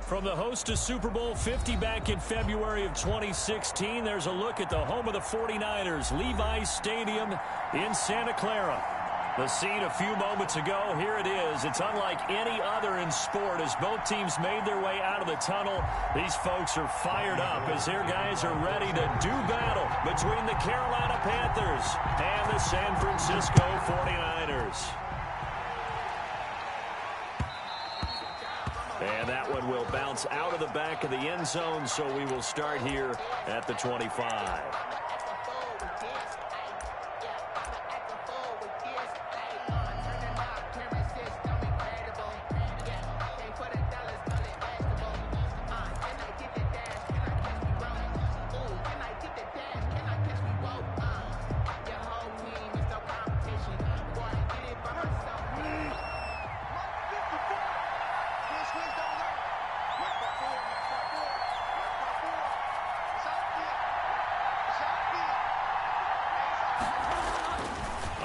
From the host to Super Bowl 50 back in February of 2016, there's a look at the home of the 49ers, Levi's Stadium in Santa Clara. The scene a few moments ago, here it is. It's unlike any other in sport as both teams made their way out of the tunnel. These folks are fired up as their guys are ready to do battle between the Carolina Panthers and the San Francisco 49ers. And that one will bounce out of the back of the end zone, so we will start here at the 25.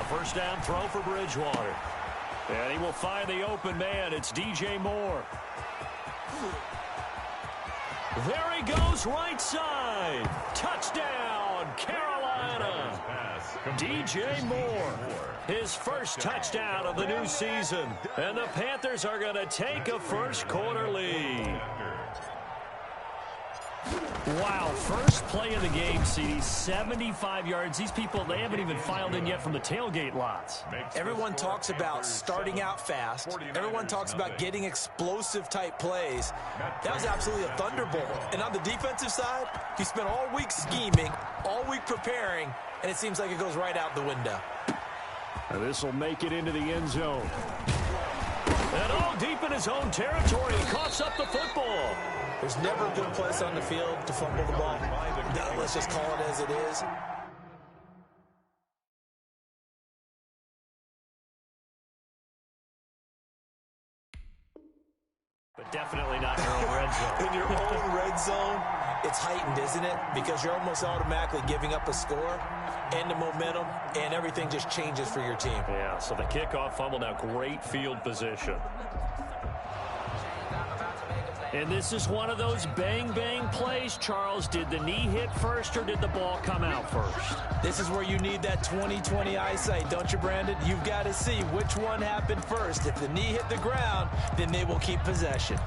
First down throw for Bridgewater. And he will find the open man. It's DJ Moore. There he goes, right side. Touchdown, Carolina. DJ Moore, his first touchdown of the new season. And the Panthers are going to take a first quarter lead. Wow, first play of the game, CD, 75 yards. These people, they haven't even filed in yet from the tailgate lots. Everyone talks about starting out fast. Everyone talks about getting explosive-type plays. That was absolutely a thunderbolt. And on the defensive side, he spent all week scheming, all week preparing, and it seems like it goes right out the window. And this will make it into the end zone. And all deep in his own territory, he coughs up the football. There's never a good place on the field to fumble the ball. Let's just call it as it is. But definitely not in your own red zone. In your own red zone, it's heightened, isn't it? Because you're almost automatically giving up a score and the momentum, and everything just changes for your team. Yeah, so the kickoff fumble, now great field position. And this is one of those bang-bang plays, Charles. Did the knee hit first or did the ball come out first? This is where you need that 20/20 eyesight, don't you, Brandon? You've got to see which one happened first. If the knee hit the ground, then they will keep possession.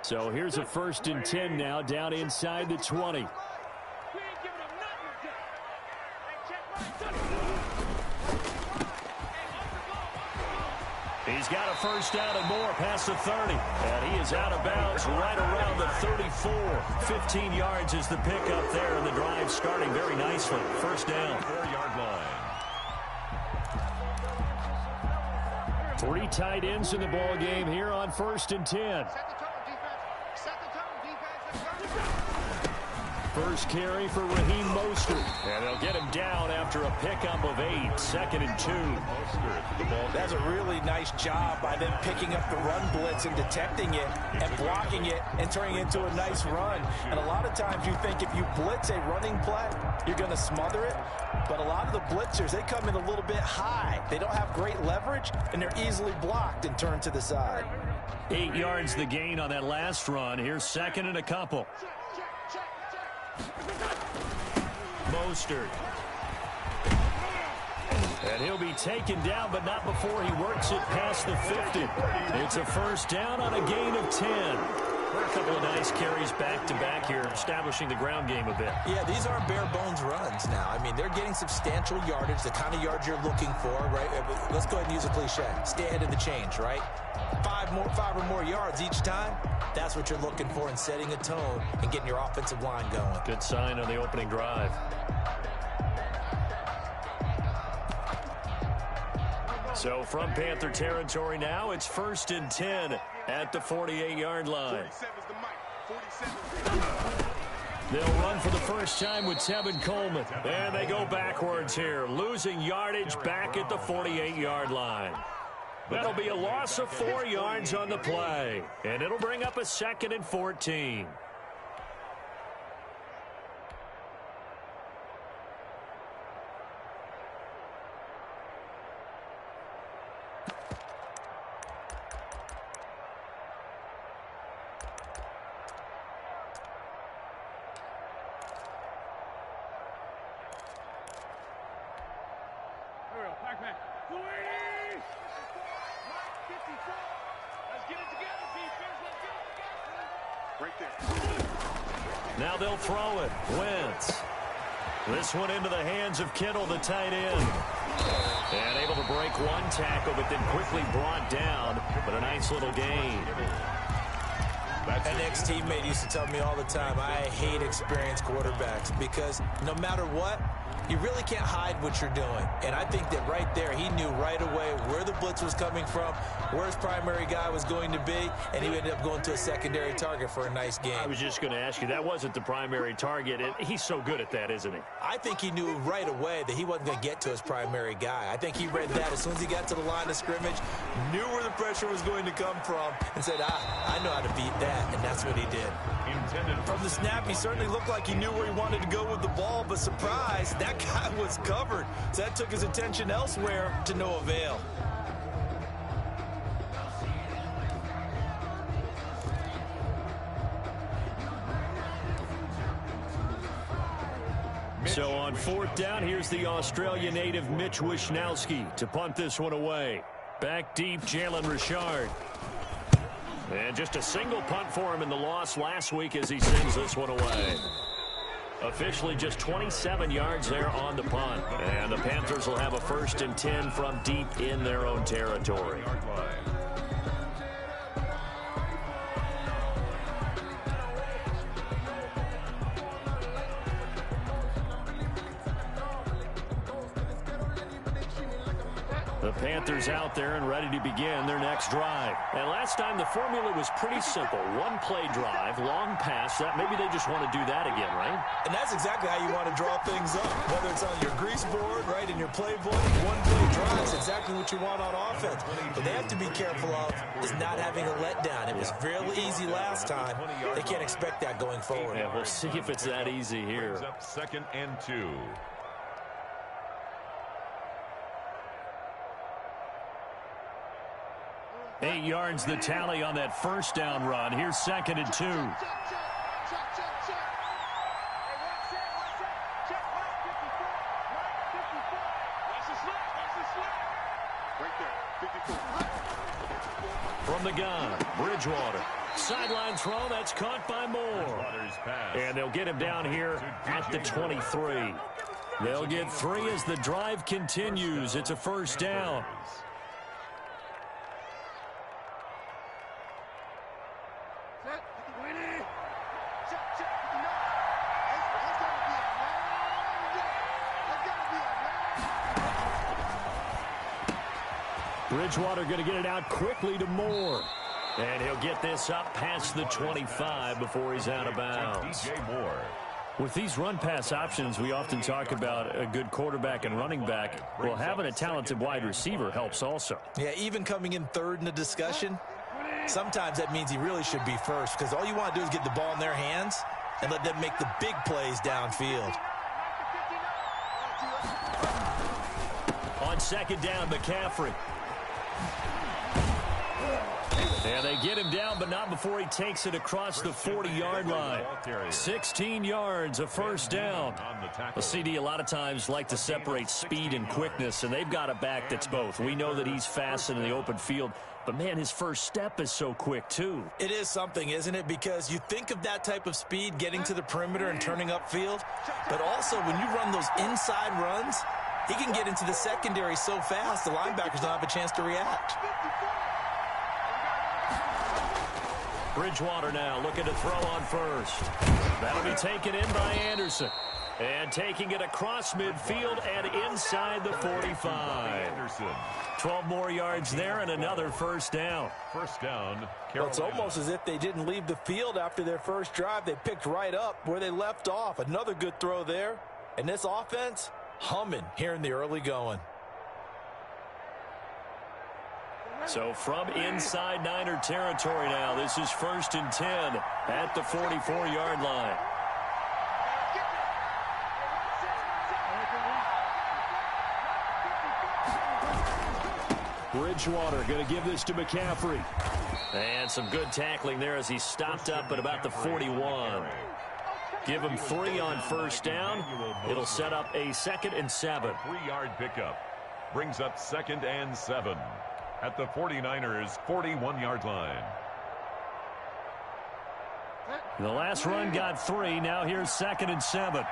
So here's a 1st and 10 now, down inside the 20. He's got a first down and more past the 30. And he is out of bounds right around the 34. 15 yards is the pickup there, and the drive starting very nicely. First down. 4-yard line. 3 tight ends in the ball game here on 1st and 10. First carry for Raheem Mostert. And they'll get him down after a pickup of 8. 2nd and 2. That's a really nice job by them picking up the run blitz and detecting it and blocking it and turning it into a nice run. And a lot of times you think if you blitz a running play, you're going to smother it. But a lot of the blitzers, they come in a little bit high. They don't have great leverage, and they're easily blocked and turned to the side. 8 yards the gain on that last run. Here's 2nd and a couple. Mostert. And he'll be taken down, but not before he works it past the 50. It's a first down on a gain of 10. A couple of nice carries back-to-back here, establishing the ground game a bit. Yeah, these aren't bare-bones runs now. I mean, they're getting substantial yardage, the kind of yards you're looking for, right? Let's go ahead and use a cliche. Stay ahead of the change, right? 5 or more yards each time. That's what you're looking for in setting a tone and getting your offensive line going. Good sign on the opening drive. So from Panther territory now, it's 1st and 10 at the 48-yard line. They'll run for the first time with Tevin Coleman. And they go backwards here, losing yardage back at the 48-yard line. That'll be a loss of 4 yards on the play, and it'll bring up a 2nd and 14. Now they'll throw it. Wentz. This one into the hands of Kittle, the tight end. And able to break one tackle, but then quickly brought down. But a nice little gain. An ex-teammate used to tell me all the time, I hate experienced quarterbacks because no matter what, you really can't hide what you're doing. And I think that right there, he knew right away where the blitz was coming from, where his primary guy was going to be, and he ended up going to a secondary target for a nice game. I was just going to ask you, that wasn't the primary target. He's so good at that, isn't he? I think he knew right away that he wasn't going to get to his primary guy. I think he read that as soon as he got to the line of scrimmage, knew where the pressure was going to come from, and said, I know how to beat that, and that's what he did. From the snap, he certainly looked like he knew where he wanted to go with the ball, but surprise, that guy was covered. So that took his attention elsewhere to no avail. So on 4th down, here's the Australia native Mitch Wishnowsky to punt this one away. Back deep, Jalen Richard. And just a single punt for him in the loss last week as he sends this one away. Officially just 27 yards there on the punt. And the Panthers will have a 1st and 10 from deep in their own territory. The Panthers out there and ready to begin their next drive. And last time the formula was pretty simple. One play drive, long pass. That maybe they just want to do that again, right? And that's exactly how you want to draw things up. Whether it's on your grease board, right, in your playbook, one play drive is exactly what you want on offense. But they have to be careful of is not having a letdown. It was fairly easy last time. They can't expect that going forward. Yeah, we'll see if it's that easy here. 2nd and 2. 8 yards the tally on that 1st down run. Here's 2nd and 2. From the gun, Bridgewater. Sideline throw, that's caught by Moore. And they'll get him down here at the 23. They'll get 3 as the drive continues. It's a 1st down. Bridgewater going to get it out quickly to Moore. And he'll get this up past the 25 before he's out of bounds. With these run-pass options, we often talk about a good quarterback and running back. Well, having a talented wide receiver helps also. Yeah, even coming in 3rd in the discussion, sometimes that means he really should be 1st because all you want to do is get the ball in their hands and let them make the big plays downfield. On 2nd down, McCaffrey. And they get him down, but not before he takes it across the 40-yard line. 16 yards, a 1st down. A CD a lot of times like to separate speed and quickness, and they've got a back that's both. We know that he's fast in the open field, but, man, his first step is so quick, too. It is something, isn't it? Because you think of that type of speed getting to the perimeter and turning upfield, but also when you run those inside runs, he can get into the secondary so fast the linebackers don't have a chance to react. Bridgewater now looking to throw on 1st. That'll be taken in by Anderson. And taking it across midfield and inside the 45. 12 more yards there and another 1st down. 1st down, Carolina. Well, it's almost as if they didn't leave the field after their first drive. They picked right up where they left off. Another good throw there. And this offense, humming here in the early going. So from inside Niner territory now, this is 1st and 10 at the 44-yard line. Bridgewater going to give this to McCaffrey. And some good tackling there as he stopped up at about the 41. Give him 3 on 1st down. It'll set up a 2nd and 7. 3-yard pickup brings up 2nd and 7 at the 49ers 41-yard line. The last run got 3. Now here's 2nd and 7.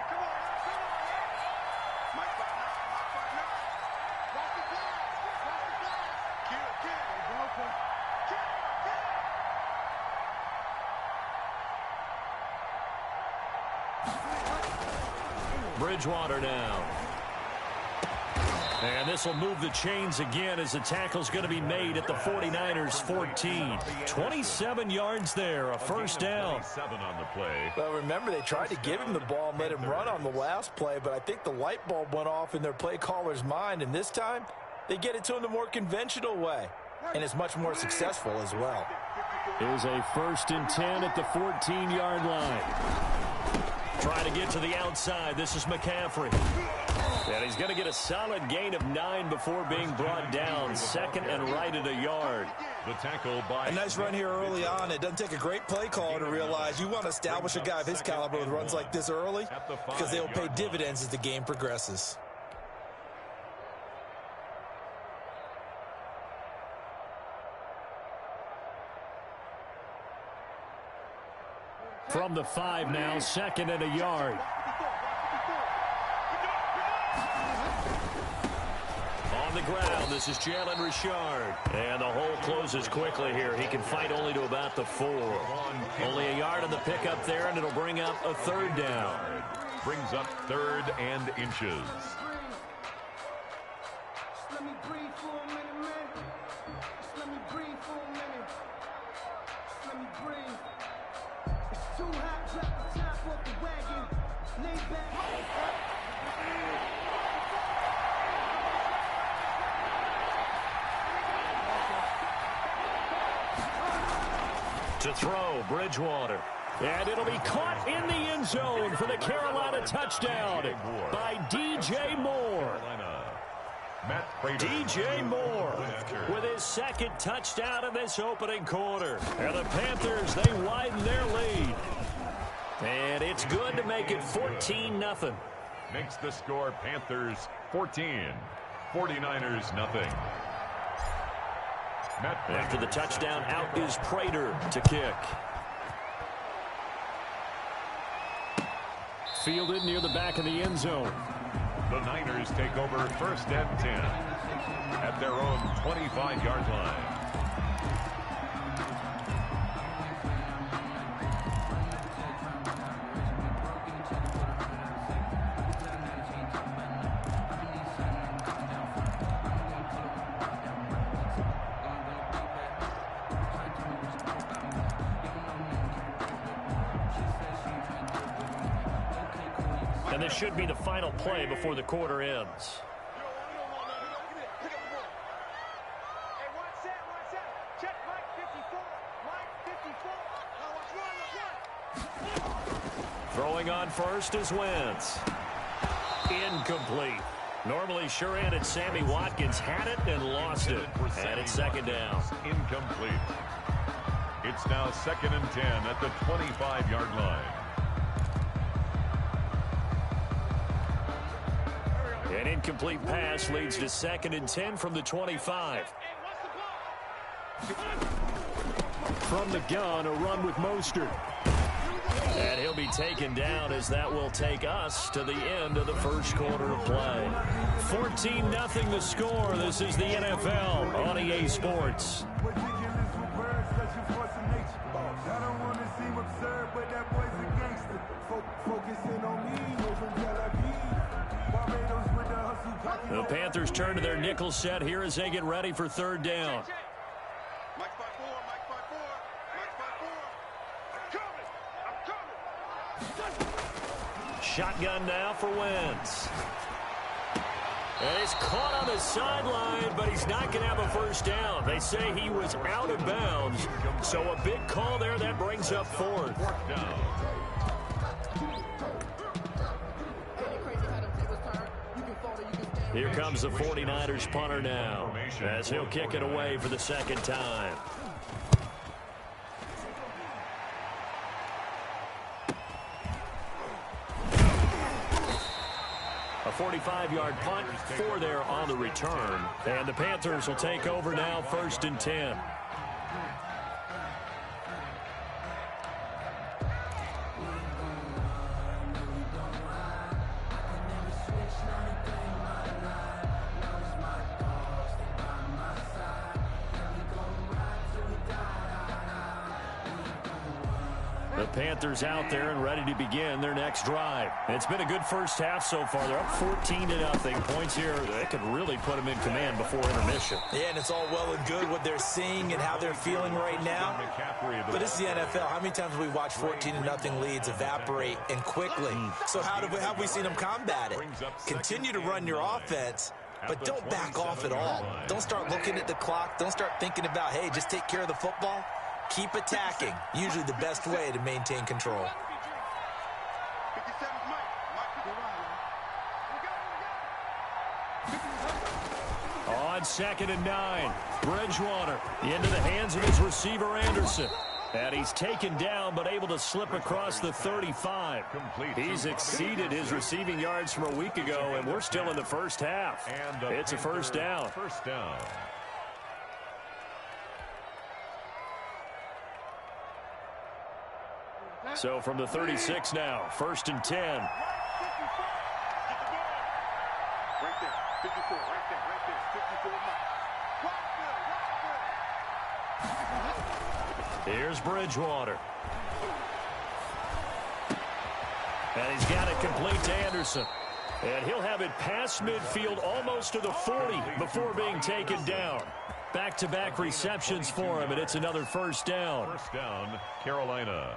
Bridgewater now. And this will move the chains again as the tackle's going to be made at the 49ers 14. 27 yards there, a 1st down. 7 on the play. Well, remember, they tried to give him the ball and let him run on the last play, but I think the light bulb went off in their play caller's mind, and this time they get it to him the more conventional way, and it's much more successful as well. Here's a 1st and 10 at the 14-yard line. Trying to get to the outside. This is McCaffrey. And he's going to get a solid gain of 9 before being brought down. 2nd and right at a yard. The tackle by... A nice run here early on. It doesn't take a great play caller to realize you want to establish a guy of his caliber with runs like this early because they will pay dividends as the game progresses. From the 5 now, 2nd and a yard. On the ground, this is Jalen Richard. And the hole closes quickly here. He can fight only to about the 4. Only a yard on the pickup there, and it'll bring up a 3rd down. Brings up 3rd and inches. To throw, Bridgewater. And it'll be caught in the end zone for the Carolina touchdown by DJ Moore. DJ Moore with his 2nd touchdown in this opening quarter. And the Panthers, they widen their lead. And it's good to make it 14-0. Makes the score Panthers 14, 49ers nothing. After the touchdown, out is Prater to kick. Fielded near the back of the end zone. The Niners take over 1st and 10 at their own 25-yard line. And this should be the final play before the quarter ends. Throwing on first is Wentz. Incomplete. Normally sure-handed Sammy Watkins had it and lost it. And it's 2nd down. Incomplete. It's now 2nd and 10 at the 25-yard line. An incomplete pass leads to 2nd and 10 from the 25. From the gun, a run with Mostert. And he'll be taken down as that will take us to the end of the 1st quarter of play. 14-0 the score. This is the NFL on EA Sports. The Panthers turn to their nickel set here as they get ready for 3rd down. Shotgun now for Wentz. And he's caught on the sideline, but he's not going to have a first down. They say he was out of bounds. So a big call there. That brings up fourth. Here comes the 49ers punter now, as he'll kick it away for the second time. A 45-yard punt, 4 there on the return. And the Panthers will take over now, 1st and 10. The Panthers out there and ready to begin their next drive. It's been a good first half so far. They're up 14-0. Points here, they could really put them in command before intermission. Yeah, and it's all well and good what they're seeing and how they're feeling right now. But this is the NFL. How many times have we watched 14-0 leads evaporate and quickly? So how have we seen them combat it? Continue to run your offense, but don't back off at all. Don't start looking at the clock. Don't start thinking about, hey, just take care of the football. Keep attacking. Usually the best way to maintain control. On 2nd and 9, Bridgewater into the hands of his receiver, Anderson. And he's taken down, but able to slip across the 35. He's exceeded his receiving yards from a week ago, and we're still in the first half. It's a first down. So from the 36 now, 1st and 10. Right there, 54, right there, 54. Here's Bridgewater. And he's got it complete to Anderson. And he'll have it past midfield almost to the 40 before being taken down. Back-to-back receptions for him, and it's another first down. First down, Carolina.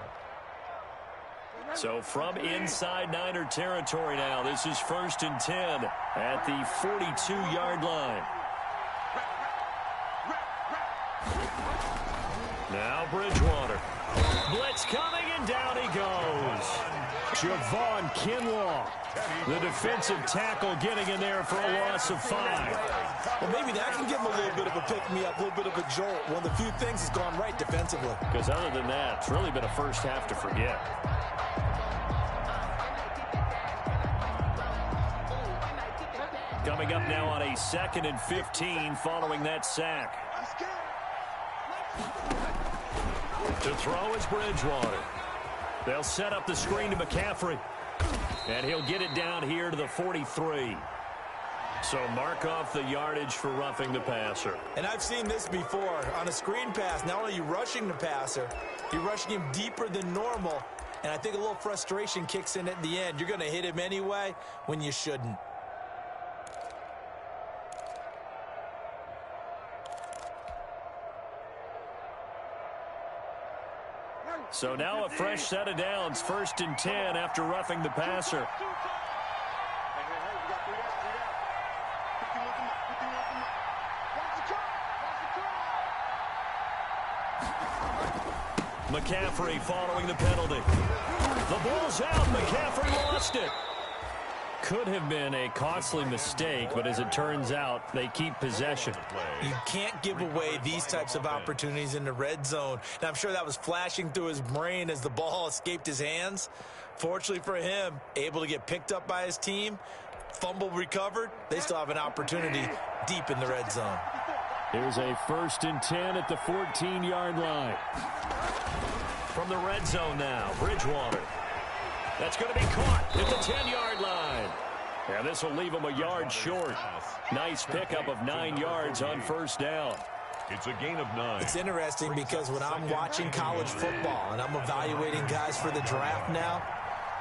So from inside Niner territory now, this is 1st and 10 at the 42-yard line. Now Bridgewater. Blitz coming, and down he goes. Javon Kinlaw, the defensive tackle, getting in there for a loss of 5. Well, maybe that can give him a little bit of a pick-me-up, a little bit of a jolt. One of the few things has gone right defensively. Because other than that, it's really been a first half to forget. Coming up now on a 2nd and 15 following that sack. To throw is Bridgewater. They'll set up the screen to McCaffrey. And he'll get it down here to the 43. So mark off the yardage for roughing the passer. And I've seen this before. On a screen pass, not only are you rushing the passer, you're rushing him deeper than normal. And I think a little frustration kicks in at the end. You're going to hit him anyway when you shouldn't. So now a fresh set of downs, 1st and 10 after roughing the passer. McCaffrey following the penalty. The ball's out. McCaffrey lost it. Could have been a costly mistake, but as it turns out, they keep possession. You can't give away these types of opportunities in the red zone. Now, I'm sure that was flashing through his brain as the ball escaped his hands. Fortunately for him, able to get picked up by his team, fumble recovered. They still have an opportunity deep in the red zone. Here's a 1st and 10 at the 14-yard line. From the red zone now, Bridgewater. That's going to be caught at the 10-yard line. And this will leave him a yard short. Nice pickup of 9 yards on first down. It's a gain of 9. It's interesting because when I'm watching college football and I'm evaluating guys for the draft now,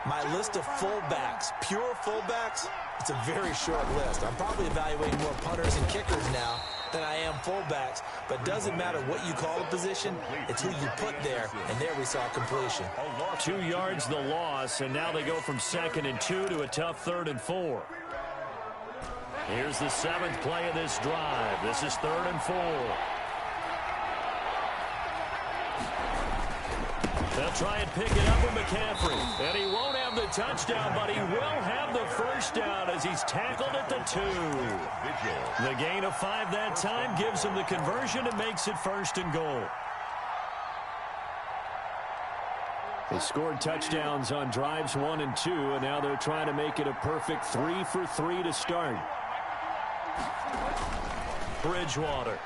my list of fullbacks, pure fullbacks, it's a very short list. I'm probably evaluating more punters and kickers now than I am fullbacks, but it doesn't matter what you call a position, it's who you put there, and there we saw completion. 2 yards the loss, and now they go from 2nd and 2 to a tough 3rd and 4. Here's the 7th play of this drive. This is 3rd and 4. They'll try and pick it up with McCaffrey. And he won't have the touchdown, but he will have the first down as he's tackled at the 2. The gain of 5 that time gives him the conversion and makes it 1st and goal. They scored touchdowns on drives 1 and 2, and now they're trying to make it a perfect 3 for 3 to start. Bridgewater.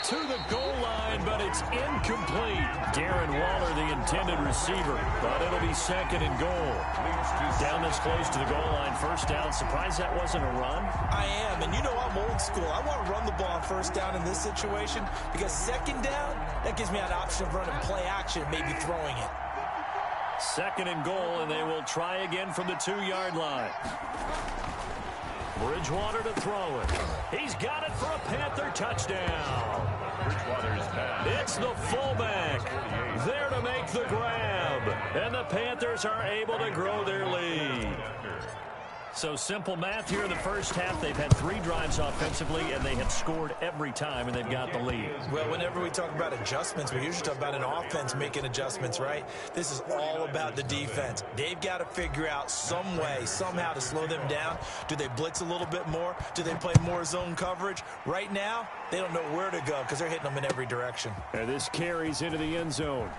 To the goal line, but it's incomplete. Darren Waller, the intended receiver, but it'll be 2nd and goal. Down this close to the goal line, 1st down. Surprised that wasn't a run? I am, and you know I'm old school. I want to run the ball on 1st down in this situation because 2nd down, that gives me an option of running play action, maybe throwing it. 2nd and goal, and they will try again from the 2-yard line. Bridgewater to throw it. He's got it for a Panther touchdown. Bridgewater's pass. It's the fullback there to make the grab. And the Panthers are able to grow their lead. So simple math here in the first half. They've had 3 drives offensively, and they have scored every time, and they've got the lead. Well, whenever we talk about adjustments, we usually talk about an offense making adjustments, right? This is all about the defense. They've got to figure out some way, somehow to slow them down. Do they blitz a little bit more? Do they play more zone coverage? Right now, they don't know where to go because they're hitting them in every direction. And this carries into the end zone.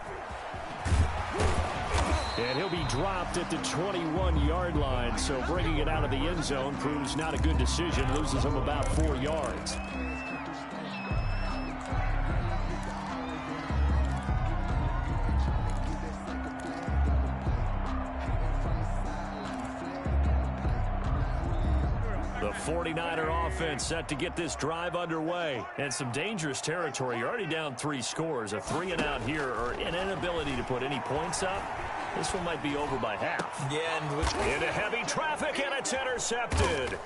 And he'll be dropped at the 21-yard line, so bringing it out of the end zone proves not a good decision. Loses him about 4 yards. The 49er offense set to get this drive underway. And some dangerous territory. You're already down 3 scores. A 3-and-out here, or an inability to put any points up. This one might be over by half. Yeah, and into heavy traffic, and it's intercepted.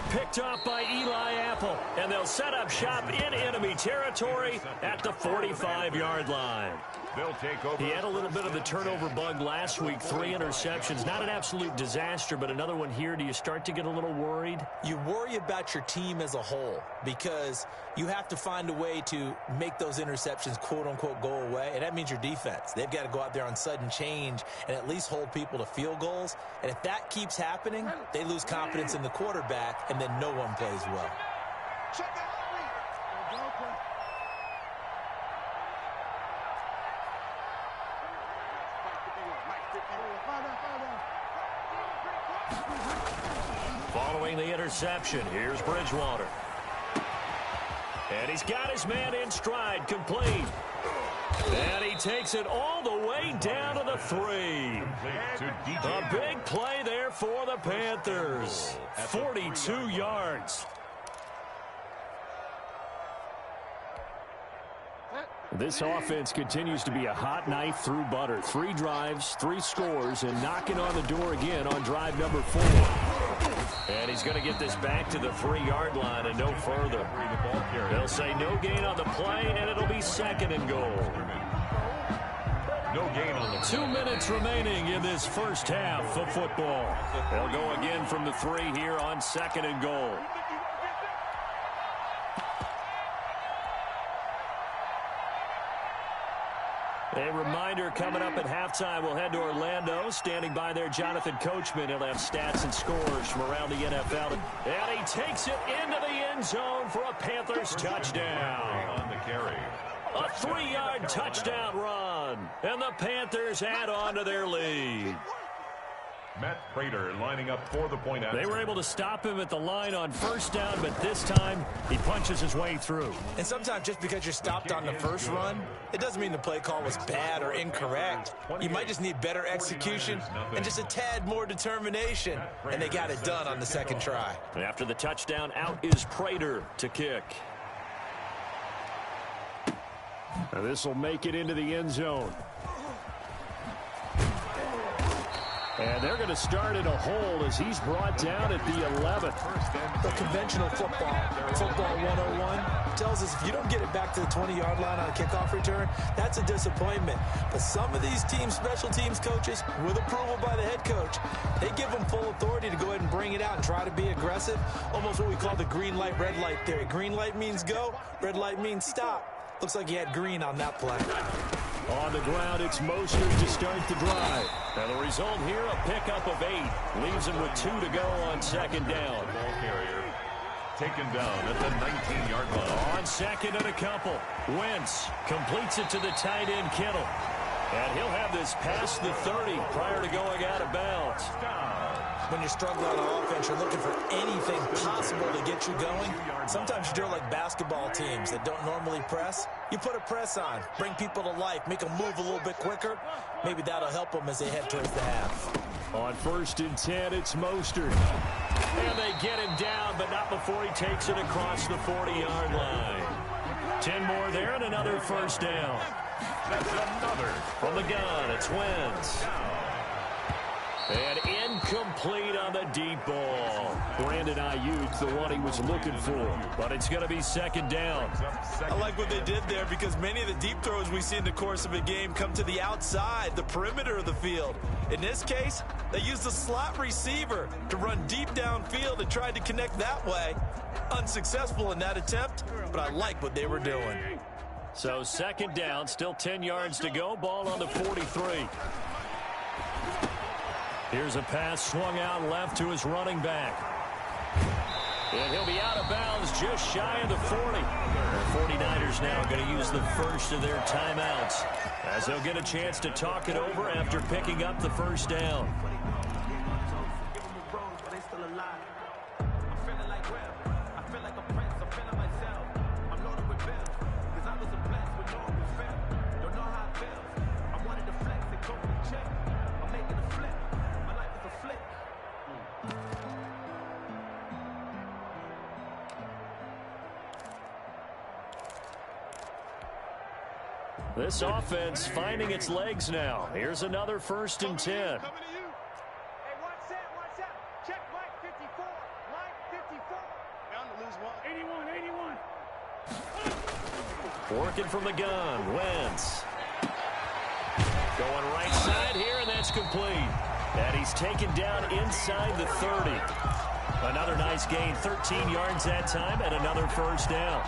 Picked off by Eli Apple, and they'll set up shop in enemy territory at the 45-yard line. They'll take over. He had a little bit of the turnover bug last week. 3 interceptions. Not an absolute disaster, but another one here. Do you start to get a little worried? You worry about your team as a whole because you have to find a way to make those interceptions, quote-unquote, go away, and that means your defense. They've got to go out there on sudden change and at least hold people to field goals. And if that keeps happening, they lose confidence in the quarterback, and then no one plays well. Following the interception, here's Bridgewater. And he's got his man in stride, complete. And he takes it all the way down to the 3. A big play there for the Panthers. 42 yards. This offense continues to be a hot knife through butter. 3 drives, 3 scores, and knocking on the door again on drive number 4. And he's going to get this back to the 3-yard line and no further. They'll say no gain on the play, and it'll be 2nd and goal. No gain on the 2 minutes remaining in this first half of football. They'll go again from the 3 here on 2nd and goal. A reminder, coming up at halftime, we'll head to Orlando. Standing by there, Jonathan Coachman. He'll have stats and scores from around the NFL. And he takes it into the end zone for a Panthers touchdown. On the carry. A 3-yard touchdown run. And the Panthers add on to their lead. Matt Prater lining up for the point after. They were able to stop him at the line on 1st down, but this time he punches his way through. And sometimes just because you're stopped on the first run, it doesn't mean the play call was bad or incorrect. You might just need better execution and just a tad more determination. And they got it done on the 2nd try. After the touchdown, out is Prater to kick. This will make it into the end zone. And they're going to start in a hole as he's brought down at the 11th. The conventional football 101, tells us if you don't get it back to the 20-yard line on a kickoff return, that's a disappointment. But some of these teams, special teams coaches, with approval by the head coach, they give them full authority to go ahead and bring it out and try to be aggressive. Almost what we call the green light, red light theory. Green light means go, red light means stop. Looks like he had green on that play. On the ground, it's Mostert to start the drive. And the result here, a pickup of 8. Leaves him with 2 to go on second down. Ball carrier taken down at the 19-yard line. On second and a couple, Wentz completes it to the tight end, Kittle. And he'll have this past the 30 prior to going out of bounds. When you're struggling on offense, you're looking for anything possible to get you going. Sometimes you do it like basketball teams that don't normally press. You put a press on, bring people to life, make them move a little bit quicker. Maybe that'll help them as they head towards the half. On 1st and 10, it's Mostert. And they get him down, but not before he takes it across the 40-yard line. 10 more there and another first down. That's another. From the gun, it's Wentz. And incomplete on the deep ball. Brandon Ayuk, the one he was looking for. But it's going to be second down. I like what they did there because many of the deep throws we see in the course of a game come to the outside, the perimeter of the field. In this case, they used the slot receiver to run deep downfield and tried to connect that way. Unsuccessful in that attempt, but I like what they were doing. So second down, still 10 yards to go. Ball on the 43. Here's a pass swung out left to his running back. And he'll be out of bounds just shy of the 40. The 49ers now going to use the first of their timeouts as they'll get a chance to talk it over after picking up the first down. This offense finding its legs now. Here's another 1st and 10. Hey, watch that, watch that. Check Mike 54. Mike 54. Bound to lose one. 81. Working from the gun, Wentz. Going right side here, and that's complete. And he's taken down inside the 30. Another nice gain, 13 yards that time, and another first down.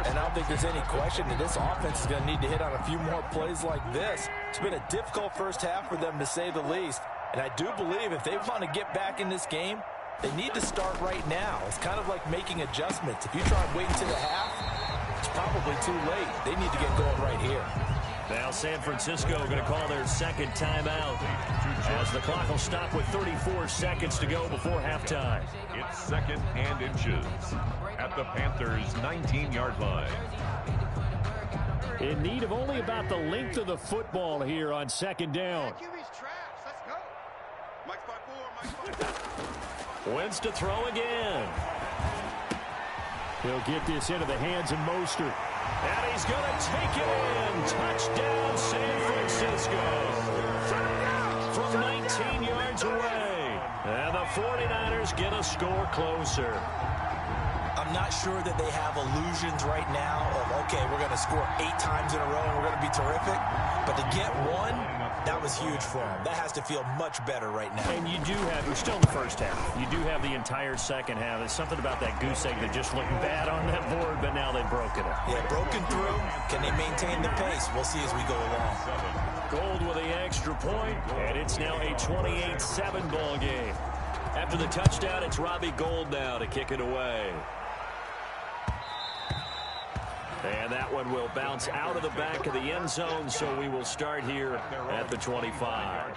And I don't think there's any question that this offense is going to need to hit on a few more plays like this. It's been a difficult first half for them, to say the least. And I do believe if they want to get back in this game, they need to start right now. It's kind of like making adjustments. If you try and wait until the half, it's probably too late. They need to get going right here. Now San Francisco going to call their second timeout as the clock will stop with 34 seconds to go before halftime. It's 2nd and inches at the Panthers' 19-yard line. In need of only about the length of the football here on second down. Let's go. Mike's by 4. Wentz to throw again. He'll get this into the hands of Mostert. And he's going to take it in. Touchdown, San Francisco. From 19 yards away. And the 49ers get a score closer. I'm not sure that they have illusions right now of, okay, we're going to score 8 times in a row and we're going to be terrific. But to get one, that was huge for them. That has to feel much better right now. And you do have, we're still in the first half. You do have the entire second half. There's something about that goose egg that just looked bad on that board, but now they've broken it. Yeah, broken through. Can they maintain the pace? We'll see as we go along. Gold with the extra point, and it's now a 28-7 ball game. After the touchdown, it's Robbie Gould now to kick it away. And that one will bounce out of the back of the end zone, so we will start here at the 25.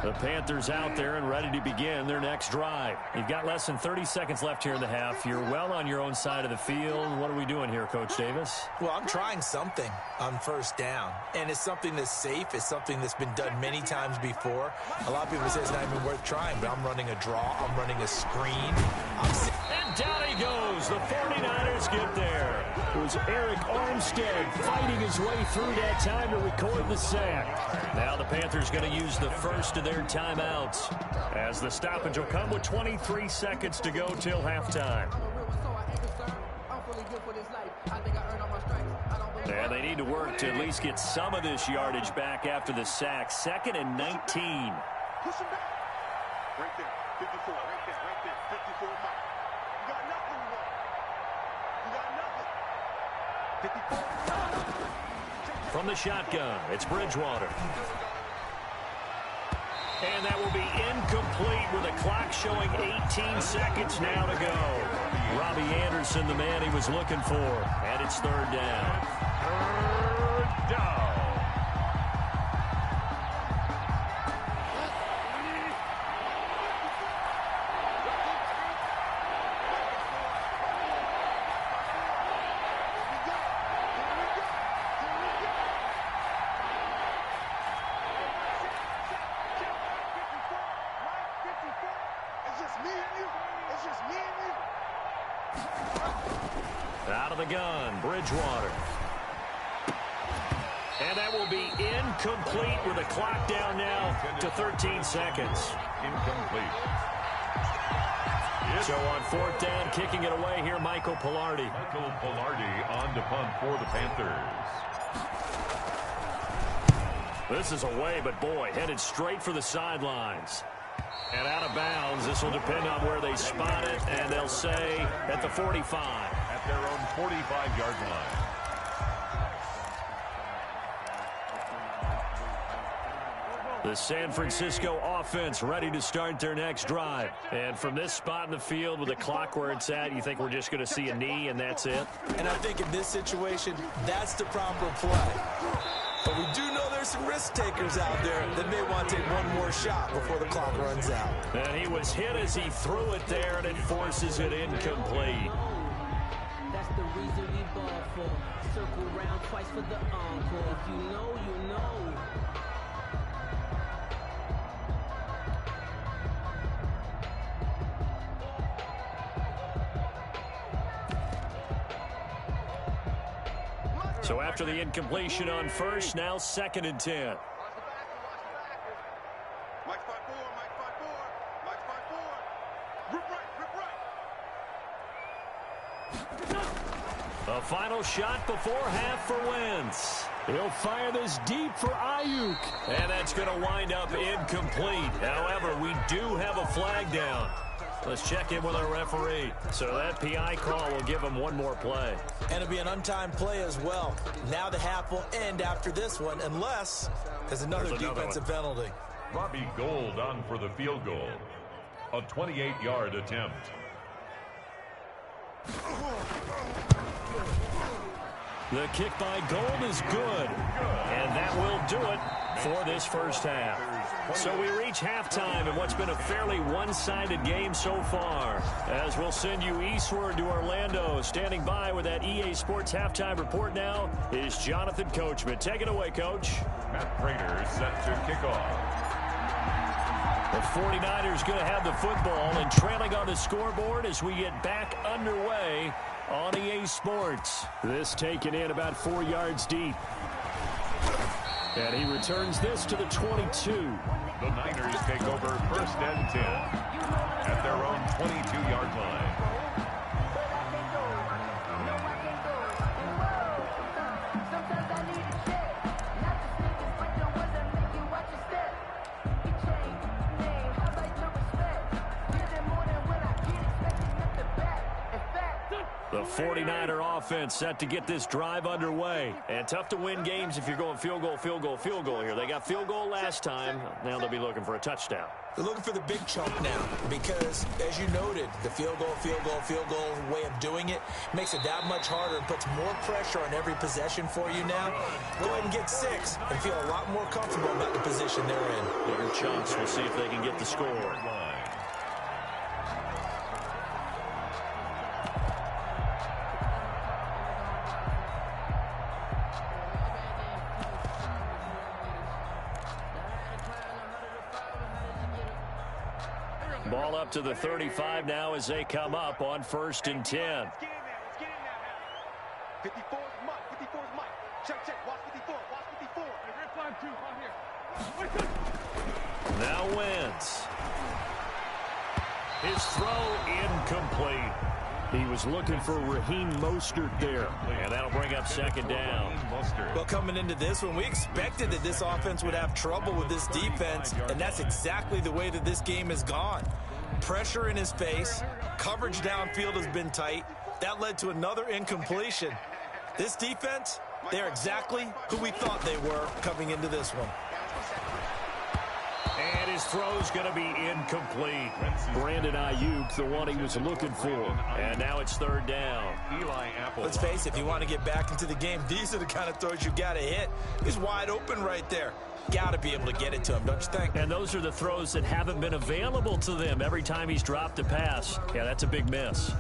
The Panthers out there and ready to begin their next drive. You've got less than 30 seconds left here in the half. You're well on your own side of the field. What are we doing here, Coach Davis? Well, I'm trying something on first down, and it's something that's safe. It's something that's been done many times before. A lot of people say it's not even worth trying, but I'm running a draw. I'm running a screen. And down he goes. The 49ers get there. It was Eric Armstead fighting his way through that time to record the sack. Now the Panthers going to use the first of their timeouts as the stoppage will come with 23 seconds to go till halftime. And they need to work to at least get some of this yardage back after the sack. 2nd and 19. Push him back. Right there. 54. Right there. Right there. 54 mark. You got nothing, you got nothing. 54. From the shotgun, it's Bridgewater. And that will be incomplete with the clock showing 18 seconds now to go. Robbie Anderson, the man he was looking for. And it's 3rd down. 3rd down. Out of the gun, Bridgewater. And that will be incomplete with the clock down now to 13 seconds. Incomplete. So on 4th down, kicking it away here, Michael Pilardi. Michael Pilardi on to punt for the Panthers. This is away, but boy, headed straight for the sidelines. And out of bounds, this will depend on where they spot it, and they'll say at the 45. At their own 45-yard line. The San Francisco offense ready to start their next drive. And from this spot in the field with the clock where it's at, you think we're just going to see a knee and that's it? And I think in this situation, that's the proper play. But we do know there's some risk takers out there that may want to take one more shot before the clock runs out. And he was hit as he threw it there, and it forces it incomplete. That's the reason we ball for. Circle round twice for the encore. If you know, you know. So after the incompletion on first, now 2nd and 10. Mike 5-4, Mike 5-4, Mike 5-4. Rip right, rip right. A final shot before half for Wentz. He'll fire this deep for Ayuk. And that's going to wind up incomplete. However, we do have a flag down. Let's check in with our referee. So that PI call will give him one more play. And it'll be an untimed play as well. Now the half will end after this one, unless there's another defensive penalty. Robbie Gould on for the field goal. A 28-yard attempt. The kick by Gould is good. And that will do it for this first half. So we reach halftime in what's been a fairly one-sided game so far. As we'll send you eastward to Orlando. Standing by with that EA Sports halftime report now is Jonathan Coachman. Take it away, Coach. Matt Prater set to kick off. The 49ers going to have the football and trailing on the scoreboard as we get back underway on EA Sports. This taken in about 4 yards deep. And he returns this to the 22. The Niners take over 1st and 10 at their own 22-yard line. The 49er offense set to get this drive underway. And tough to win games if you're going field goal, field goal, field goal here. They got field goal last time. Now they'll be looking for a touchdown. They're looking for the big chunk now because, as you noted, the field goal way of doing it makes it that much harder and puts more pressure on every possession for you now. Go ahead and get 6 and feel a lot more comfortable about the position they're in. Bigger chunks. We'll see if they can get the score. Ball up to the 35 now as they come up on 1st and 10. Let's get in now. 54 is Mike. 54 is Mike. Check. Watch 54. Watch 54. Red flag 2 on here. Now Wentz. His throw incomplete. He was looking for Raheem Mostert there. And that'll bring up 2nd down. Well, coming into this one, we expected that this offense would have trouble with this defense, and that's exactly the way that this game has gone. Pressure in his face. Coverage downfield has been tight. That led to another incompletion. This defense, they're exactly who we thought they were coming into this one. And his throw's going to be incomplete. Brandon Ayuk, the one he was looking for. And now it's 3rd down. Let's face it, if you want to get back into the game, these are the kind of throws you got to hit. He's wide open right there. Got to be able to get it to him, don't you think? And those are the throws that haven't been available to them every time he's dropped a pass. Yeah, that's a big miss.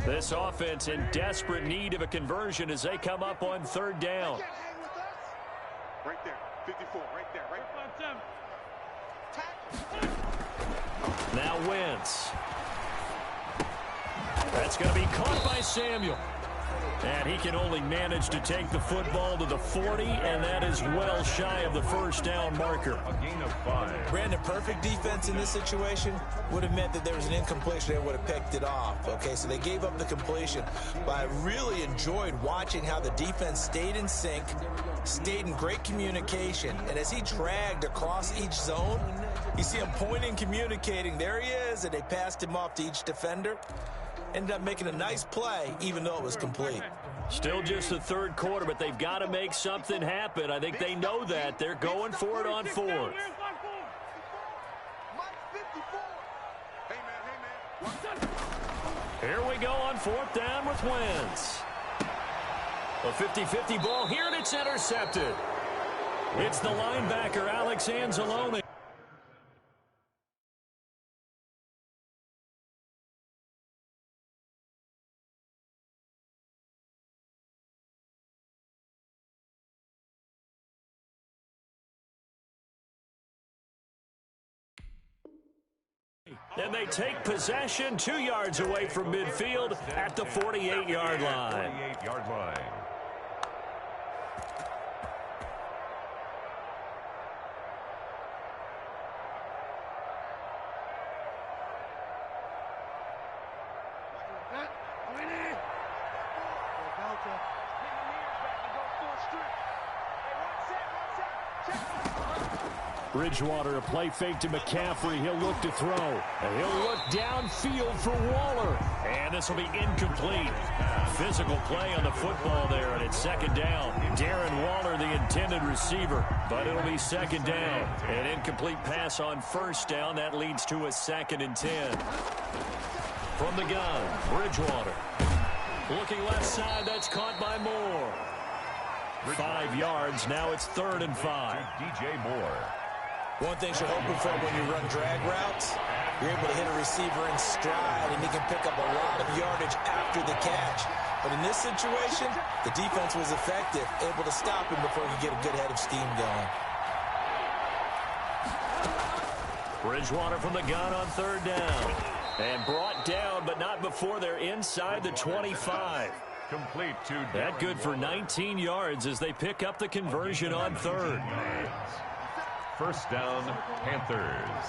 This offense in desperate need of a conversion as they come up on 3rd down. Right there. 54. Right there. Right. Now Wentz. That's going to be caught by Samuel. And he can only manage to take the football to the 40, and that is well shy of the 1st down marker. A gain of 5. Brandon, perfect defense in this situation would have meant that there was an incompletion. They would have picked it off. Okay, so they gave up the completion. But I really enjoyed watching how the defense stayed in sync, stayed in great communication. And as he dragged across each zone, you see him pointing, communicating. There he is, and they passed him off to each defender. Ended up making a nice play, even though it was complete. Still just the 3rd quarter, but they've got to make something happen. I think they know that. They're going for it on 4th. Here we go on 4th down with Wentz. A 50-50 ball here, and it's intercepted. It's the linebacker, Alex Anzalone. And they take possession 2 yards away from midfield at the 48-yard line. 48-yard line. Bridgewater, a play fake to McCaffrey. He'll look to throw. And he'll look downfield for Waller. And this will be incomplete. Physical play on the football there, and it's 2nd down. Darren Waller, the intended receiver, but it'll be 2nd down. An incomplete pass on 1st down. That leads to a 2nd and 10. From the gun, Bridgewater. Looking left side, that's caught by Moore. 5 yards, now it's 3rd and 5. DJ Moore. One thing you're hoping for when you run drag routes, you're able to hit a receiver in stride, and he can pick up a lot of yardage after the catch. But in this situation, the defense was effective, able to stop him before he could get a good head of steam going. Bridgewater from the gun on 3rd down. And brought down, but not before they're inside the 25. Complete to that good for 19 yards as they pick up the conversion on 3rd. 1st down, Panthers.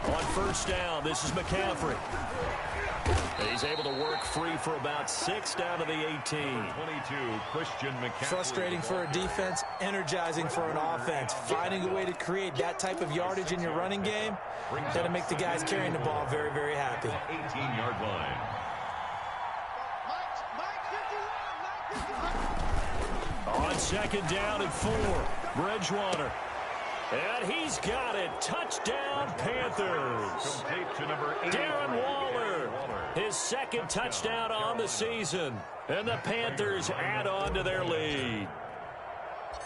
On on first down. This is McCaffrey. He's able to work free for about 6 down to the 18. 22, Christian McCaffrey. Frustrating for a defense, energizing for an offense. Finding a way to create that type of yardage in your running game, that'll make the guys carrying the ball very, very happy. 18-yard line. On second down and 4, Bridgewater. And he's got it. Touchdown, Panthers. Darren Waller, his second touchdown on the season. And the Panthers add on to their lead.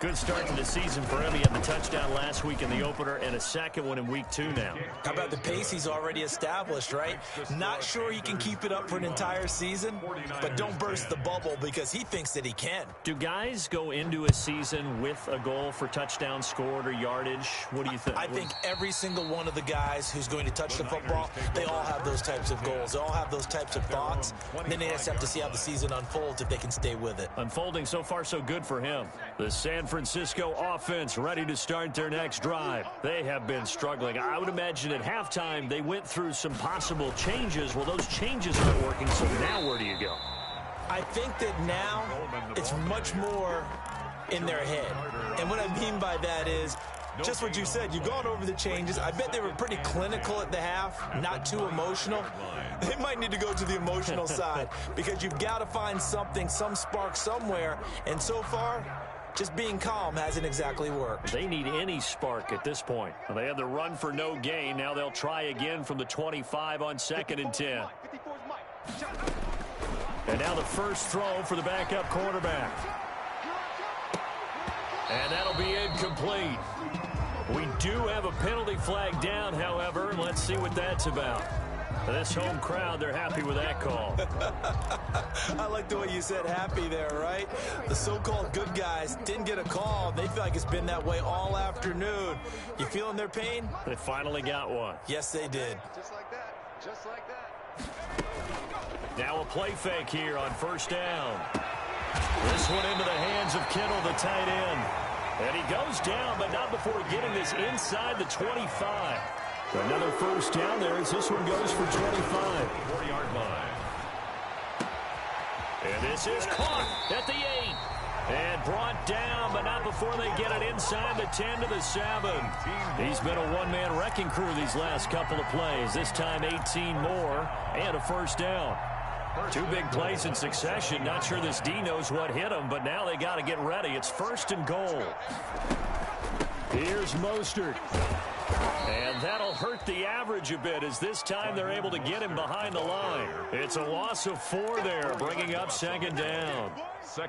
Good start to the season for him. He had the touchdown last week in the opener and a second one in week 2 now. How about the pace he's already established, right? Not sure he can keep it up for an entire season, but don't burst the bubble because he thinks that he can. Do guys go into a season with a goal for touchdowns scored or yardage? What do you think? I think every single one of the guys who's going to touch the football, they all have those types of goals. They all have those types of thoughts. And then they just have to see how the season unfolds if they can stay with it. Unfolding so far so good for him. The San Francisco offense ready to start their next drive. They have been struggling. I would imagine at halftime they went through some possible changes. Well, those changes aren't working, so now where do you go? I think that now it's much more in their head. And what I mean by that is just what you said. You've gone over the changes. I bet they were pretty clinical at the half, not too emotional. They might need to go to the emotional side because you've got to find something, some spark somewhere. And so far, just being calm hasn't exactly worked. They need any spark at this point. Well, they had the run for no gain. Now they'll try again from the 25 on second and 10. And now the first throw for the backup quarterback. And that'll be incomplete. We do have a penalty flag down, however, and let's see what that's about. This home crowd, they're happy with that call. I like the way you said happy there, right? The so-called good guys didn't get a call. They feel like it's been that way all afternoon. You feeling their pain? They finally got one. Yes, they did. Just like that. Just like that. Now a play fake here on first down. This one into the hands of Kittle, the tight end. And he goes down, but not before getting this inside the 25. Another first down there as this one goes for 25. 4-yard line. And this is caught at the 8. And brought down, but not before they get it inside the 10 to the 7. He's been a one-man wrecking crew these last couple of plays. This time 18 more and a first down. 2 big plays in succession. Not sure this D knows what hit him, but now they got to get ready. It's first and goal. Here's Mostert. And that'll hurt the average a bit as this time they're able to get him behind the line. It's a loss of 4 there, bringing up second down.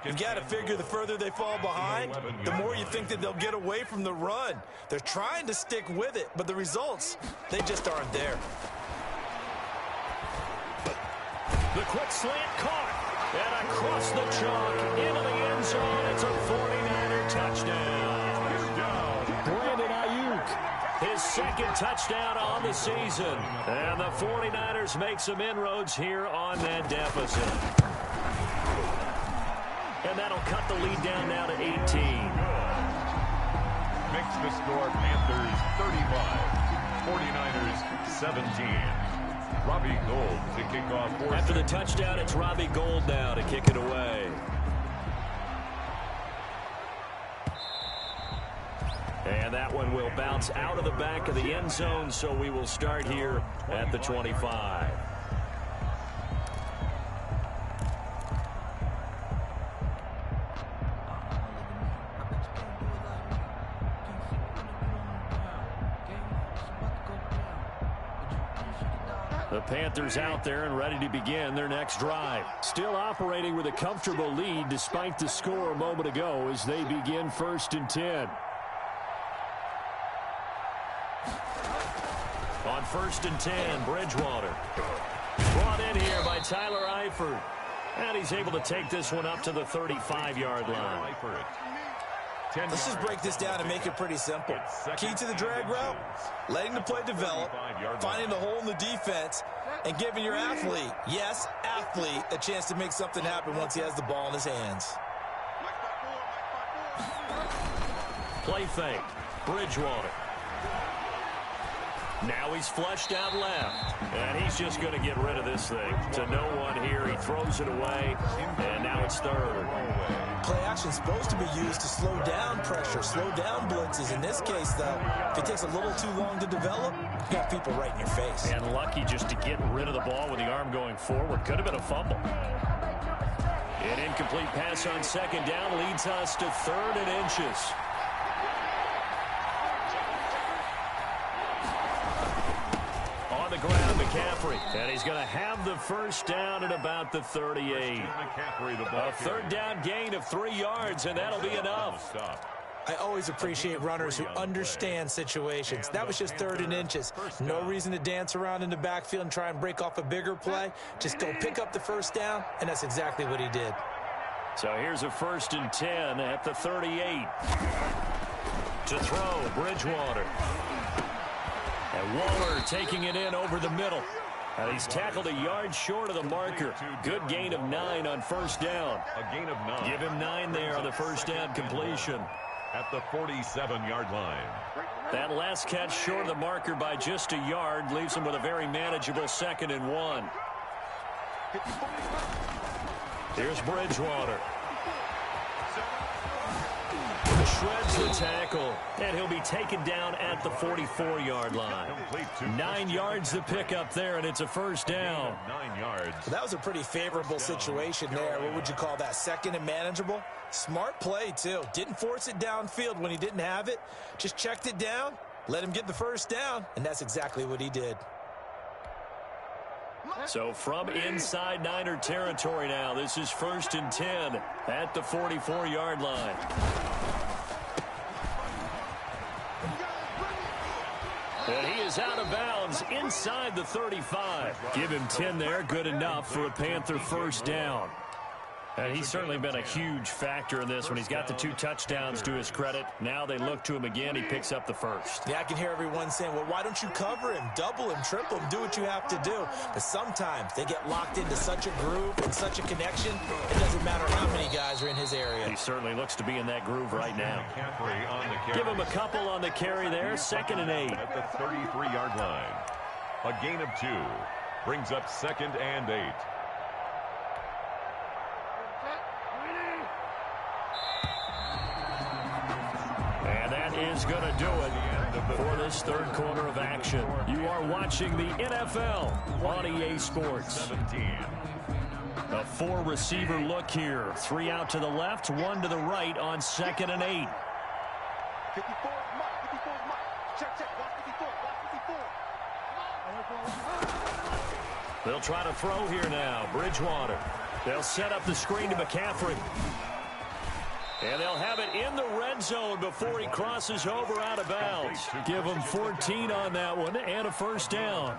You've got to figure the further they fall behind, the more you think that they'll get away from the run. They're trying to stick with it, but the results, they just aren't there. The quick slant caught. And across the chalk into the end zone. It's a 49er touchdown. Brandon Ayuk, his second touchdown on the season. And the 49ers make some inroads here on that deficit. And that'll cut the lead down now to 18. Makes the score Panthers 35, 49ers 17. Robbie Gould to kick off. After the touchdown, it's Robbie Gould now to kick it away. And that one will bounce out of the back of the end zone, so we will start here at the 25. The Panthers out there and ready to begin their next drive. Still operating with a comfortable lead despite the score a moment ago as they begin first and 10. On first and 10, Bridgewater. Brought in here by Tyler Eifert. And he's able to take this one up to the 35-yard line. Let's just break this down and make it pretty simple. Key to the drag route, letting the play develop, finding the hole in the defense, and giving your athlete, yes, athlete, a chance to make something happen once he has the ball in his hands. Play fake. Bridgewater. Now he's flushed out left. And he's just going to get rid of this thing. To no one here. He throws it away. And now it's third. Play action is supposed to be used to slow down pressure, slow down blitzes. In this case, though, if it takes a little too long to develop, you got people right in your face. And lucky just to get rid of the ball with the arm going forward. Could have been a fumble. An incomplete pass on second down leads us to 3rd and inches. On the ground, McCaffrey. And he's going to have the first down at about the 38. A 3rd down gain of 3 yards, and that'll be enough. I always appreciate runners who understand situations. That was just 3rd and inches. No reason to dance around in the backfield and try and break off a bigger play. Just go pick up the first down, and that's exactly what he did. So here's a 1st and 10 at the 38. To throw, Bridgewater. And Waller taking it in over the middle. And he's tackled a yard short of the marker. Good gain of 9 on 1st down. A gain of 9. Give him 9 there on the 1st down completion. At the 47-yard line. That last catch short of the marker by just a yard leaves him with a very manageable 2nd and 1. Here's Bridgewater. Shreds the tackle, and he'll be taken down at the 44-yard line. 9 yards to pick up there, and it's a 1st down. 9 yards. Well, that was a pretty favorable situation there. What would you call that? 2nd and manageable? Smart play, too. Didn't force it downfield when he didn't have it. Just checked it down, let him get the 1st down, and that's exactly what he did. So from inside Niner territory now, this is 1st and 10 at the 44-yard line. And he is out of bounds inside the 35. Give him 10 there, good enough for a Panther 1st down. And he's certainly been a huge factor in this when he's got the 2 touchdowns to his credit. Now they look to him again. He picks up the 1st. Yeah, I can hear everyone saying, well, why don't you cover him, double him, triple him, do what you have to do. But sometimes they get locked into such a groove and such a connection, it doesn't matter how many guys are in his area. He certainly looks to be in that groove right now. Give him a couple on the carry there, 2nd and 8. At the 33-yard line. A gain of 2 brings up 2nd and 8. And that is going to do it for this 3rd quarter of action. You are watching the NFL on EA Sports. 17. A 4-receiver look here. 3 out to the left, 1 to the right on 2nd and 8. 54 Mike, 54 Mike. Check, watch 54, watch 54. They'll try to throw here now. Bridgewater. They'll set up the screen to McCaffrey. And they'll have it in the red zone before he crosses over out of bounds. Give him 14 on that one and a 1st down.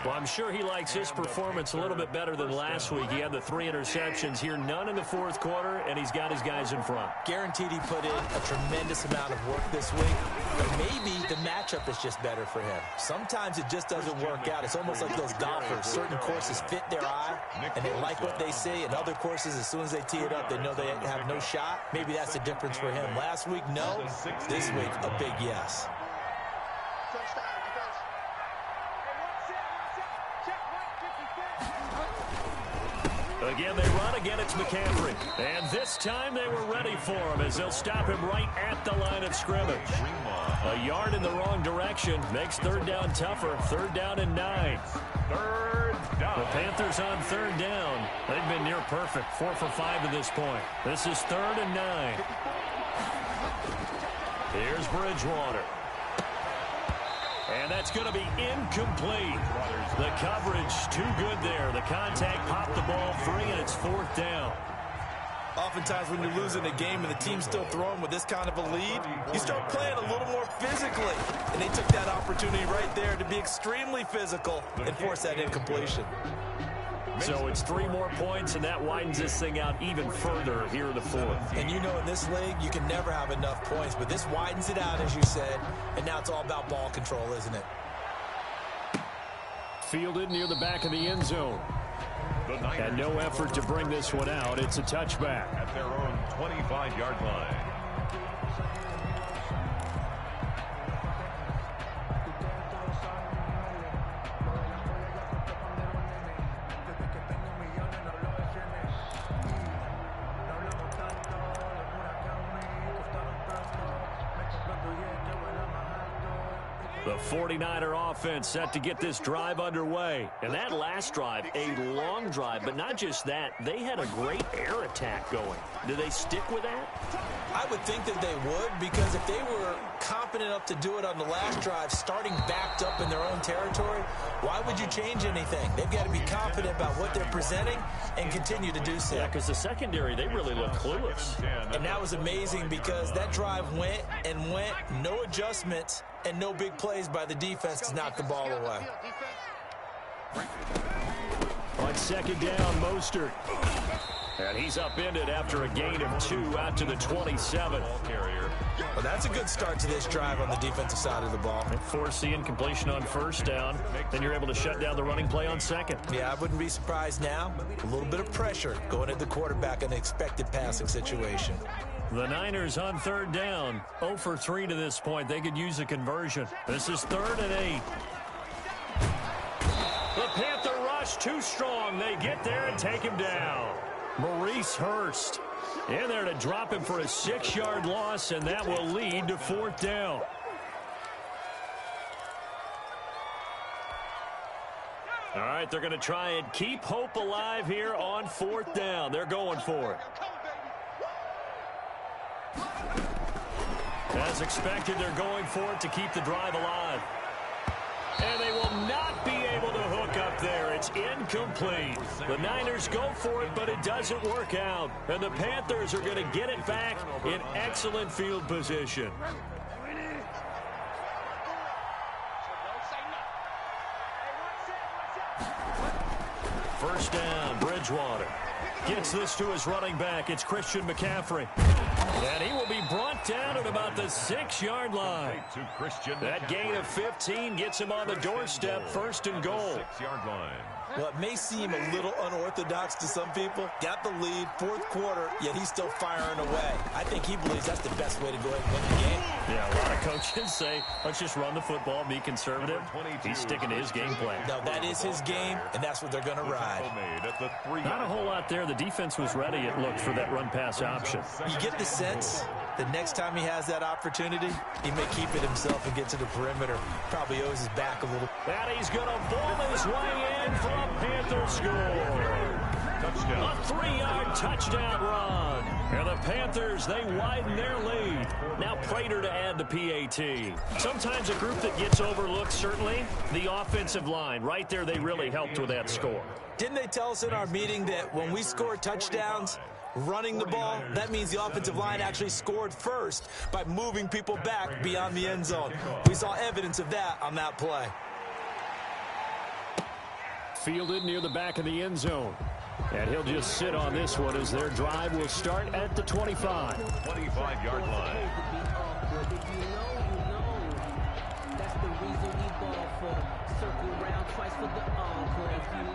Well, I'm sure he likes his performance a little bit better than last week. He had the 3 interceptions here, none in the 4th quarter, and he's got his guys in front. Guaranteed he put in a tremendous amount of work this week, but maybe the matchup is just better for him. Sometimes it just doesn't work out. It's almost like those golfers. Certain courses fit their eye, and they like what they see, and other courses, as soon as they tee it up, they know they have no shot. Maybe that's the difference for him. Last week, no. This week, a big yes. Again, they run. Again, it's McCaffrey. And this time they were ready for him as they'll stop him right at the line of scrimmage. A yard in the wrong direction makes 3rd down tougher. 3rd down and 9. 3rd down. The Panthers on 3rd down. They've been near perfect. 4 for 5 at this point. This is 3rd and 9. Here's Bridgewater. And that's going to be incomplete. The coverage too good there. The contact popped the ball free, and it's 4th down. Oftentimes when you're losing a game and the team's still throwing with this kind of a lead, you start playing a little more physically. And they took that opportunity right there to be extremely physical and force that incompletion. So it's 3 more points, and that widens this thing out even further here in the 4th. And you know in this league, you can never have enough points, but this widens it out, as you said, and now it's all about ball control, isn't it? Fielded near the back of the end zone. And no effort to bring this one out. It's a touchback. At their own 25-yard line. The 49er offense set to get this drive underway. And that last drive, a long drive, but not just that. They had a great air attack going. Do they stick with that? I would think that they would, because if they were confident enough to do it on the last drive, starting backed up in their own territory, why would you change anything? They've got to be confident about what they're presenting and continue to do so. Yeah, because the secondary, they really look clueless. And that was amazing because that drive went and went, no adjustments, and no big plays by the defense to knock the ball away. On second down, Mostert. And he's upended after a gain of 2 out to the 27. Well, that's a good start to this drive on the defensive side of the ball. Force the incompletion on first down. Then you're able to shut down the running play on second. Yeah, I wouldn't be surprised now. A little bit of pressure going at the quarterback in an expected passing situation. The Niners on third down. 0 for 3 to this point. They could use a conversion. This is 3rd and 8. The Panther rush too strong. They get there and take him down. Maurice Hurst in there to drop him for a 6-yard loss, and that will lead to 4th down. All right, they're going to try and keep hope alive here on 4th down. They're going for it. As expected, they're going for it to keep the drive alive. And they will not be able to hook up there. It's incomplete. The Niners go for it, but it doesn't work out. And the Panthers are going to get it back in excellent field position. First down, Bridgewater. Gets this to his running back. It's Christian McCaffrey. And he will be brought down at about the 6-yard line. That gain of 15 gets him on the doorstep, 1st and goal. 6-yard line. Well, it may seem a little unorthodox to some people. Got the lead, 4th quarter, yet he's still firing away. I think he believes that's the best way to go ahead and win the game. Yeah, a lot of coaches say, let's just run the football, be conservative. He's sticking to his game plan. No, that is his game, and that's what they're going to ride. Not a whole lot there. The defense was ready, it looked, for that run-pass option. You get the sense that next time he has that opportunity, he may keep it himself and get to the perimeter. Probably owes his back a little. And he's going to ball his way in for a Panther score. Touchdown. A 3-yard touchdown run. And the Panthers, they widen their lead. Now Prater to add the PAT. Sometimes a group that gets overlooked, certainly, the offensive line. Right there, they really helped with that score. Didn't they tell us in our meeting that when we score touchdowns, running the ball, that means the offensive line actually scored first by moving people back beyond the end zone. We saw evidence of that on that play. Fielded near the back of the end zone. And he'll just sit on this one as their drive will start at the 25. 25-yard line.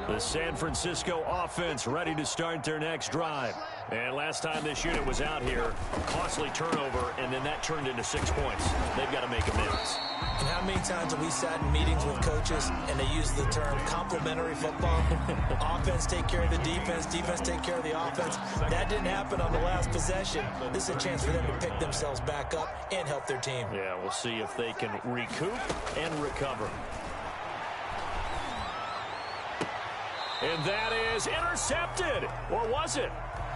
The San Francisco offense ready to start their next drive. And last time this unit was out here, costly turnover, and then that turned into 6 points. They've got to make amends. And how many times have we sat in meetings with coaches and they use the term complementary football? Offense take care of the defense, defense take care of the offense. That didn't happen on the last possession. This is a chance for them to pick themselves back up and help their team. Yeah, we'll see if they can recoup and recover. And that is intercepted. Or was it?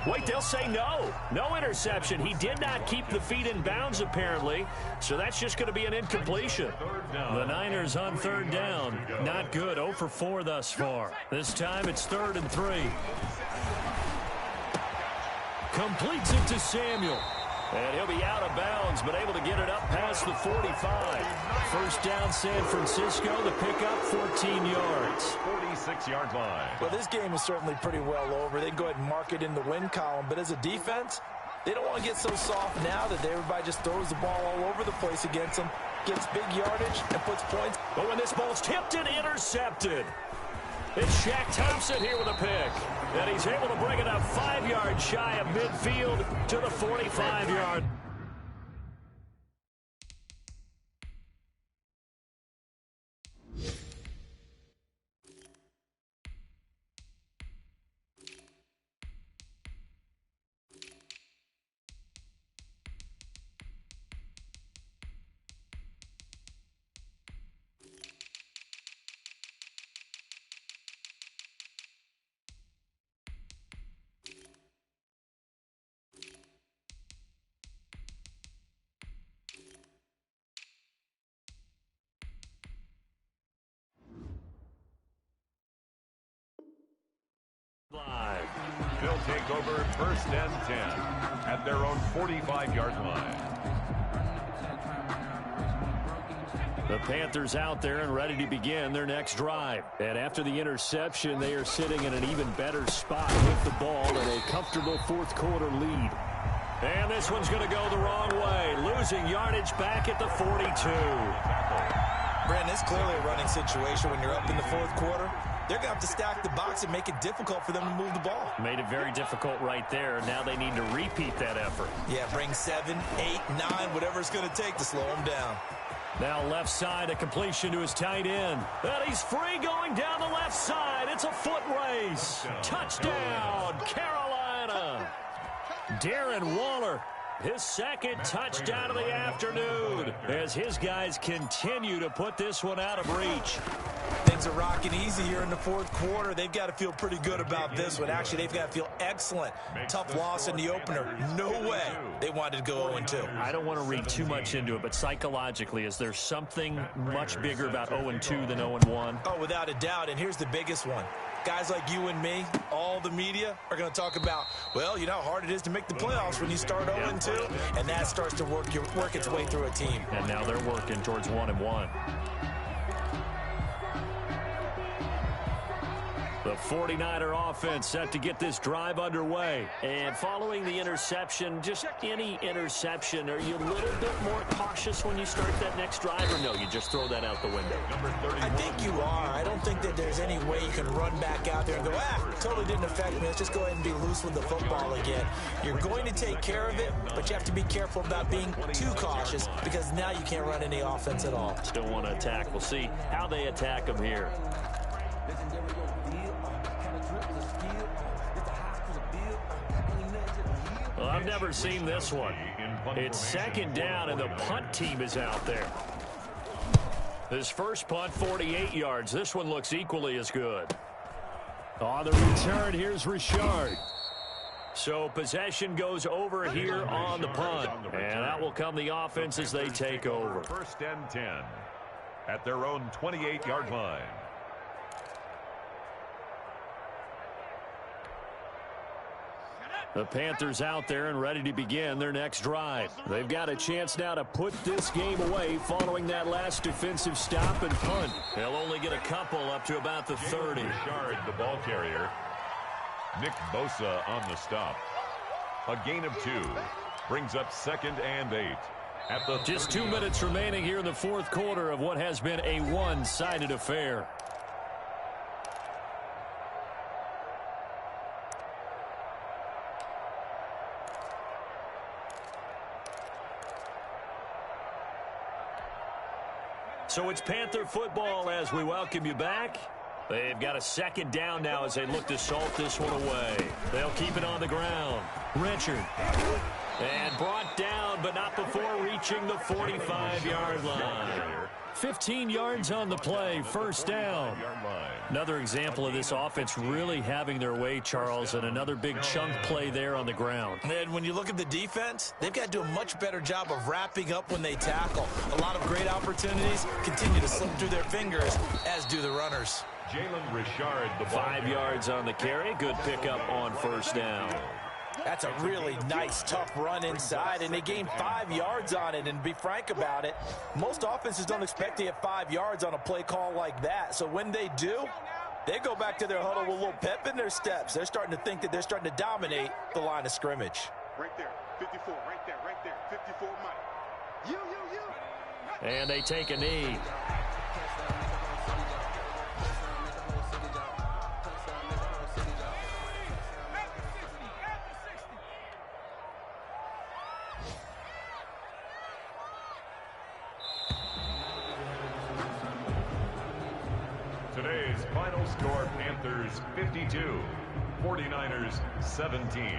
Wait, they'll say no. No interception. He did not keep the feet in bounds, apparently. So that's just going to be an incompletion. The Niners on third down. Not good. 0 for 4 thus far. This time it's 3rd and 3. Completes it to Samuel. And he'll be out of bounds, but able to get it up past the 45. First down, San Francisco. The pickup, 14 yards. 46-yard line. Well, this game is certainly pretty well over. They go ahead and mark it in the win column. But as a defense, they don't want to get so soft now that everybody just throws the ball all over the place against them, gets big yardage, and puts points. But when this ball's tipped and intercepted, it's Shaq Thompson here with a pick. And he's able to bring it up 5 yards shy of midfield to the 45-yard. now take over 1st and 10 at their own 45-yard line. The Panthers out there and ready to begin their next drive. And after the interception, they are sitting in an even better spot with the ball and a comfortable fourth quarter lead. And this one's going to go the wrong way, losing yardage back at the 42. Brandon, it's clearly a running situation when you're up in the fourth quarter. They're going to have to stack the box and make it difficult for them to move the ball. Made it very difficult right there. Now they need to repeat that effort. Yeah, bring 7, 8, 9, whatever it's going to take to slow them down. Now left side, a completion to his tight end. And he's free going down the left side. It's a foot race. Touchdown, Carolina. Darren Waller, his second touchdown of the afternoon, as his guys continue to put this one out of reach. Things are rocking easy here in the fourth quarter. They've got to feel pretty good about this one. Actually, they've got to feel excellent. Tough loss in the opener. No way they wanted to go 0-2. I don't want to read too much into it, but psychologically, is there something much bigger about 0-2 than 0-1? Oh, without a doubt, and here's the biggest one. Guys like you and me, all the media, are going to talk about, well, you know how hard it is to make the playoffs when you start 0-2, and that starts to work its way through a team. And now they're working towards 1-1. The 49er offense set to get this drive underway. And following the interception, just any interception, are you a little bit more cautious when you start that next drive, or no, you just throw that out the window? I think you are. I don't think that there's any way you can run back out there and go, totally didn't affect me. Let's just go ahead and be loose with the football again. You're going to take care of it, but you have to be careful about being too cautious because now you can't run any offense at all. Still want to attack. We'll see how they attack them here. Well, I've never seen this one. It's second down, and the punt team is out there. His first punt, 48 yards. This one looks equally as good. On the return, here's Richard. So possession goes over here on the punt. And that will come the offense as they take over. 1st and 10 at their own 28-yard line. The Panthers out there and ready to begin their next drive. They've got a chance now to put this game away following that last defensive stop and punt. They'll only get a couple up to about the 30. Richard, the ball carrier. Nick Bosa on the stop. A gain of 2. Brings up 2nd and 8. At the Just 2 minutes remaining here in the fourth quarter of what has been a one-sided affair. So it's Panther football as we welcome you back. They've got a second down now as they look to salt this one away. They'll keep it on the ground. Richard. And brought down, but not before reaching the 45-yard line. 15 yards on the play, first down. Another example of this offense really having their way, Charles, and another big chunk play there on the ground. And when you look at the defense, they've got to do a much better job of wrapping up when they tackle. A lot of great opportunities continue to slip through their fingers, as do the runners. Jalen Richard, the 5 yards on the carry. Good pickup on first down. That's a really nice, tough run inside, and they gained 5 yards on it. And to be frank about it, most offenses don't expect to get 5 yards on a play call like that. So when they do, they go back to their huddle with a little pep in their steps. They're starting to think that they're starting to dominate the line of scrimmage. Right there, 54, right there, 54, Mike. You. And they take a knee. Today's final score, Panthers 52, 49ers 17.